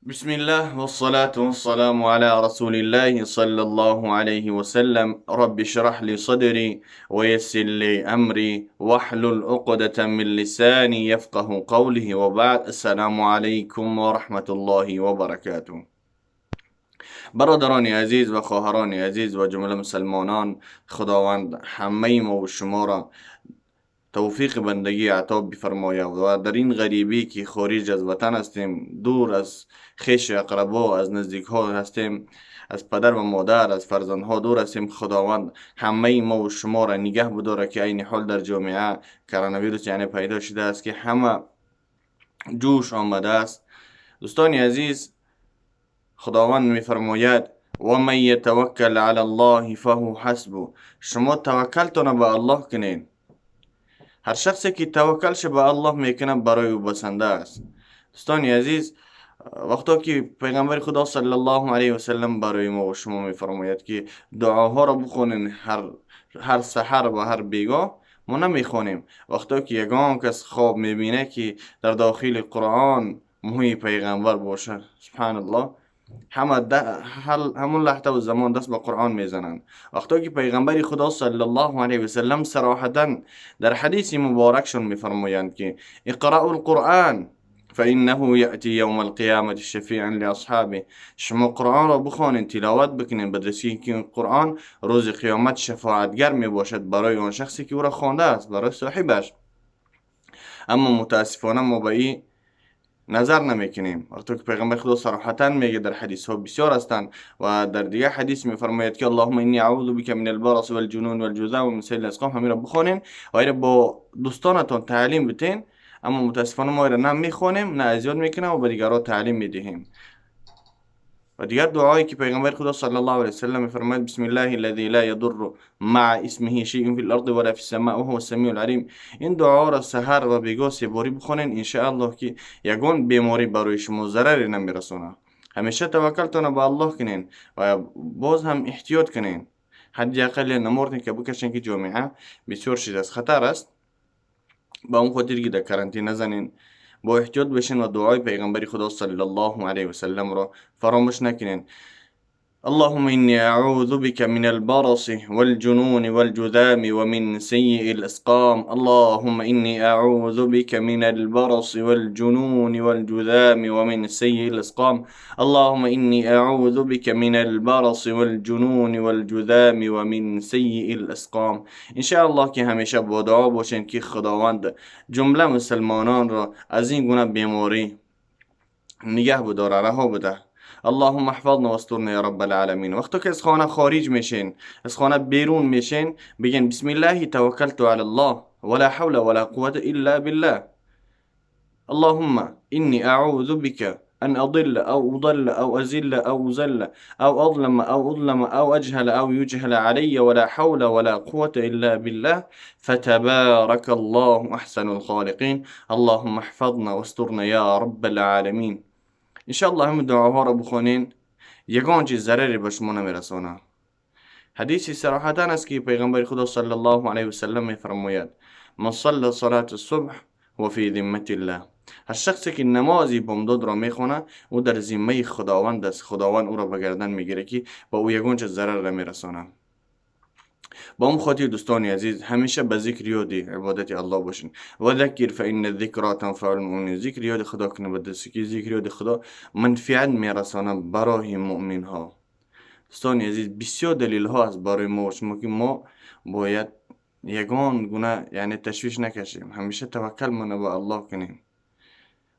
بسم الله والصلاة والسلام على رسول الله صلى الله عليه وسلم. رب اشرح لي صدري ويسر لي أمري واحلل عقدة من لساني يفقه قوله، وبعد. السلام عليكم ورحمة الله وبركاته. برادرانی عزیز و خواهرانی عزیز و جمله مسلمانان، خداوند همه ما و شما را توفیق بندگی عطا بفرماید و در این غریبی که خارج از وطن هستیم، دور از خویش اقربا، از نزدیک ها هستیم، از پدر و مادر، از فرزندها دور هستیم، خداوند همه ما و شما را نگه بداره که این حال در جامعه کرونا ویروس یعنی پیدا شده است که همه جوش آمده است. دوستانی عزیز، خداوند میفرماید و من یتوکل علی الله فهو حسبه. شما توکلتون به الله کنین. هر شخصی که توکلش به الله میکنه برای او بسنده است. دوستانی عزیز، وقتی که پیغمبر خدا صلی الله علیه و سلم برای ما و شما میفرماید که دعاها را بخونین هر سحر و هر بیگاه، ما نمیخونیم. وقتی که یگان کس خواب میبینه که در داخل قرآن موی پیغمبر باشه، سبحان الله، همون لحظه و زمان دست به قرآن میزنند. وقتی که پیغمبر خدا صلی الله علیه و سلم صراحتا در حدیث مبارکشون میفرمایند که اقرأوا القرآن فإنه یأتی یوم القیامة شفیعا لاصحابه. شما قرآن را بخوانید، تلاوت بکنید، بدرسی که قرآن روز قیامت شفاعتگر می باشد برای آن شخصی که او را خوانده است، برای صاحبش. اما متاسفانه ما به این نظر نمیکنیم. وقتی که پیغمبر خدا صراحتا میگه در حدیث ها بسیار هستند و در دیگه حدیث میفرماید که اللهم انی اعوذ بک من البرص والجنون والجذام ومن سیل الاسقام. همین را بخونین و این با دوستانتون تعلیم بتین. اما متاسفانه ما را نه میخونیم، نه از یاد میکنیم و به دیگران تعلیم میدهیم. و دیگر دعایی که پیغمبر خدا صلی الله علیه وسلم میفرماید بسم الله الذی لا یضر مع اسمه شیء فی الارض ولا فی السماء وهو السمیع العلیم. این دعا را سحر و بیگاه 3 باری بخونین، ان شاء الله که یگان بیماری برای شما ضرری نمیرسونه. همیشه توکلتون به الله کنین و باز هم احتیاط کنین. حداقل نمردین که بکشین که جامعه بسیار شدید از خطر است. با اون خاطر که در کرانتین نزنین، با احتیاط بشین و دعای پیغمبر خدا صلی الله علیه و سلم را فراموش نکنین. اللهم إني أعوذ بك من البرص والجنون والجذام ومن سيء الأسقام. اللهم إني أعوذ بك من البرص والجنون والجذام ومن سيء الأسقام. اللهم إني أعوذ بك من البرص والجنون والجذام ومن سيء الأسقام. إن شاء الله که همیشه با دعا باشین که خداوند جمله مسلمانان را از این گونه بیماری نگه بداره، رها بده. اللهم احفظنا واسترنا یا رب العالمین. وقتی که از خانه خارج میشین، از خانه بیرون میشین، بگین بسم الله توکلت علی الله ولا حول ولا قوة الا بالله. اللهم إني أعوذ بك أن أضل أو أضل أو أزل أو زل أو أظلم أو أظلم أو أجهل أو يجهل علي ولا حول ولا قوة إلا بالله فتبارك الله أحسن الخالقين. اللهم احفظنا واسترنا يا رب العالمين. انشاءالله همین دعاها را بخونین، یگان چیز ضرری به شما نمیرسونه. حدیثی صراحتا است که پیغمبر خدا صلی الله علیه و سلم میفرماید من صلى صلاة الصبح و فی ذمت الله. هر شخصی که نمازی بامداد را میخونه او در ذمه خداوند است. خداوند او را به گردن میگیره که با او یگان چیز ضرر نمیرسونه. با اون خاطر دوستانی عزیز، همیشه به ذکر یاد عبادت الله باشین. و ذکر فإن الذکر تنفع المؤمنین. ذکر یاد خدا کنه، به دستی که ذکر یاد خدا منفعت میرسانه برای مؤمن ها. دوستانی عزیز، بسیار دلیل ها است برای ما و شما که ما باید یگان گونه یعنی تشویش نکشیم، همیشه توکل منو به الله کنیم.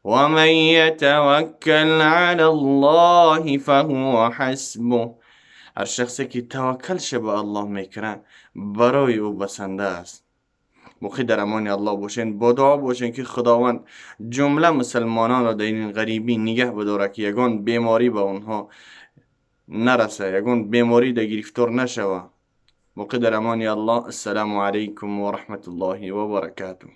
ومن يتوكل على الله فهو حسبه. هر شخصی که توکلش به الله میکنه برای او بسنده است. موقع در امان الله باشین، با دعا باشین که خداوند جمله مسلمانان را در این غریبی نگه بداره که یگان بیماری به اونها نرسه، یگان بیماری در گرفتار نشوه. موقع در امان الله. السلام علیکم و رحمت الله و برکاته.